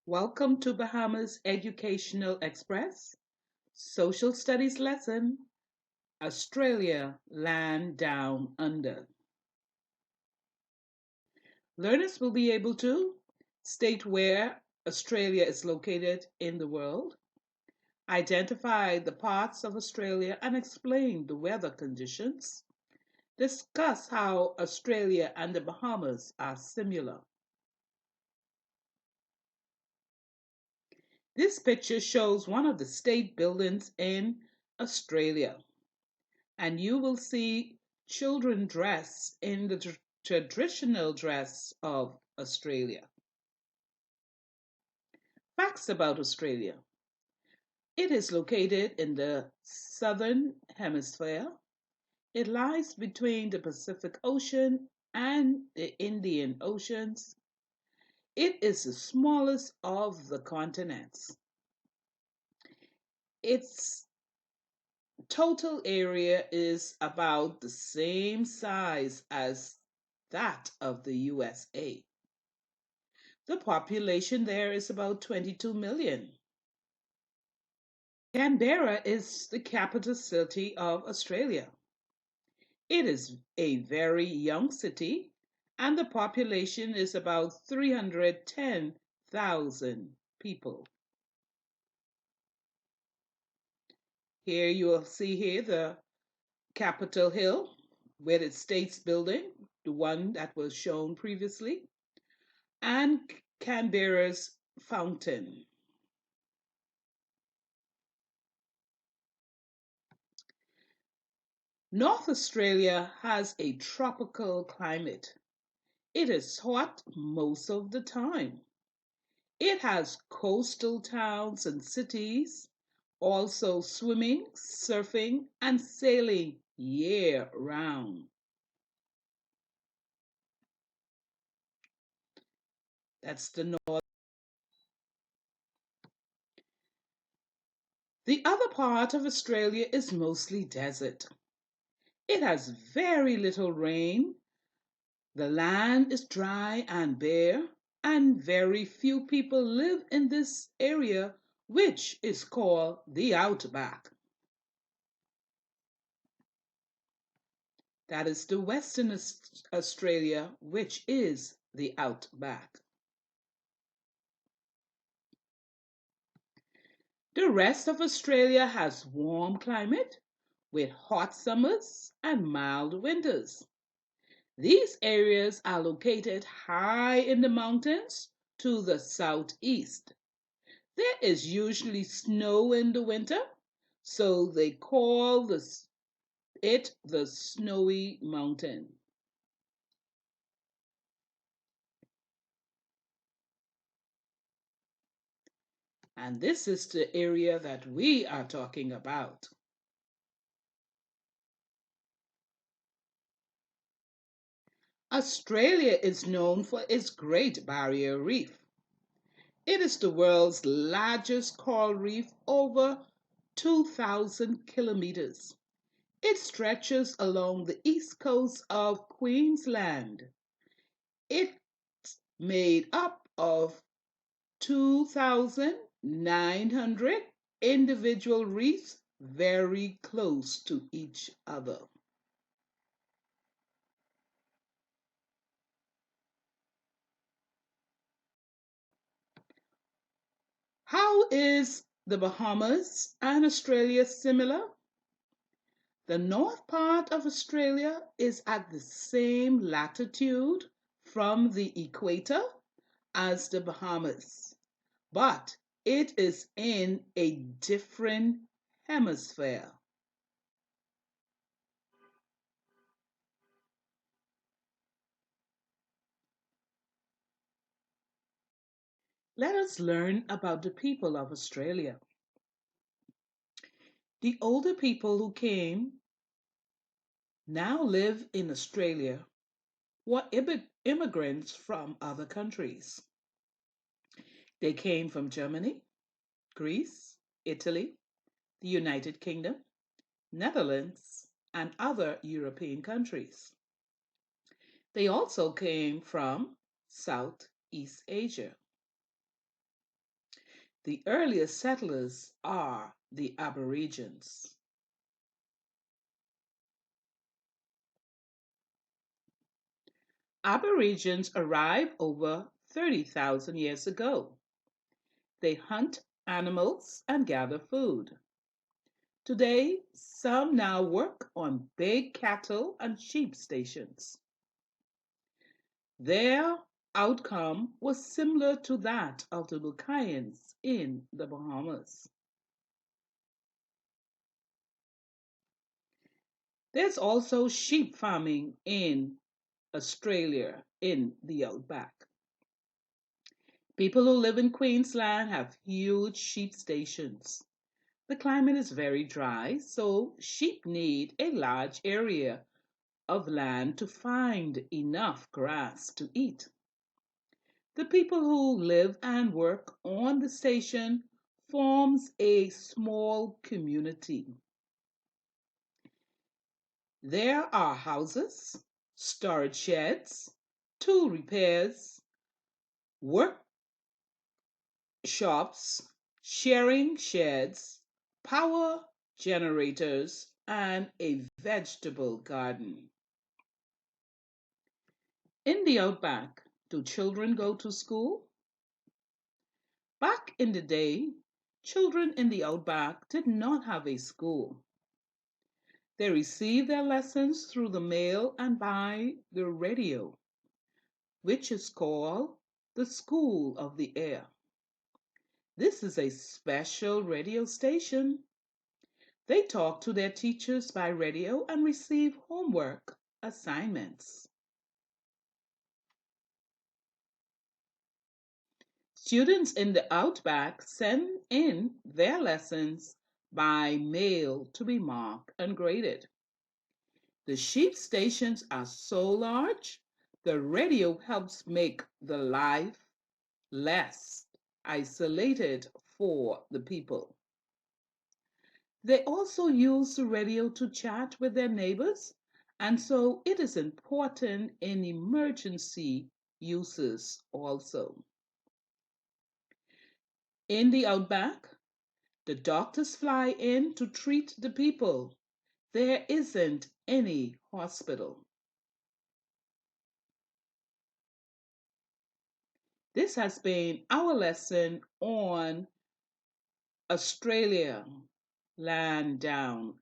Welcome to Bahamas Educational Express, Social Studies lesson, Australia, Land Down Under. Learners will be able to state where Australia is located in the world, identify the parts of Australia and explain the weather conditions, discuss how Australia and the Bahamas are similar. This picture shows one of the state buildings in Australia, and you will see children dressed in the traditional dress of Australia. Facts about Australia. It is located in the southern hemisphere. It lies between the Pacific Ocean and the Indian Oceans. It is the smallest of the continents. Its total area is about the same size as that of the USA. The population there is about 22 million. Canberra is the capital city of Australia. It is a very young city, and the population is about 310,000 people. Here you will see here the Capitol Hill with its States building, the one that was shown previously, and Canberra's fountain. North Australia has a tropical climate. It is hot most of the time. It has coastal towns and cities, also swimming, surfing, and sailing year round. That's the north. The other part of Australia is mostly desert. It has very little rain. The land is dry and bare, and very few people live in this area, which is called the Outback. That is the Western Australia, which is the Outback. The rest of Australia has warm climate with hot summers and mild winters. These areas are located high in the mountains to the southeast. There is usually snow in the winter, so they call it the Snowy Mountain. And this is the area that we are talking about. Australia is known for its Great Barrier Reef. It is the world's largest coral reef, over 2,000 kilometers. It stretches along the east coast of Queensland. It's made up of 2,900 individual reefs very close to each other. How is the Bahamas and Australia similar? The north part of Australia is at the same latitude from the equator as the Bahamas, but it is in a different hemisphere. Let us learn about the people of Australia. The older people who came now live in Australia were immigrants from other countries. They came from Germany, Greece, Italy, the United Kingdom, Netherlands, and other European countries. They also came from Southeast Asia. The earliest settlers are the Aborigines. Aborigines arrived over 30,000 years ago. They hunt animals and gather food. Today, some now work on big cattle and sheep stations. Their outcome was similar to that of the Lucayans in the Bahamas. There's also sheep farming in Australia in the Outback. People who live in Queensland have huge sheep stations. The climate is very dry, so sheep need a large area of land to find enough grass to eat. The people who live and work on the station forms a small community. There are houses, storage sheds, tool repairs, workshops, sharing sheds, power generators, and a vegetable garden. In the outback, do children go to school? Back in the day, children in the outback did not have a school. They received their lessons through the mail and by the radio, which is called the School of the Air. This is a special radio station. They talk to their teachers by radio and receive homework assignments. Students in the Outback send in their lessons by mail to be marked and graded. The sheep stations are so large, the radio helps make the life less isolated for the people. They also use the radio to chat with their neighbors, and so it is important in emergency uses also. In the Outback, the doctors fly in to treat the people. There isn't any hospital. This has been our lesson on Australia, land down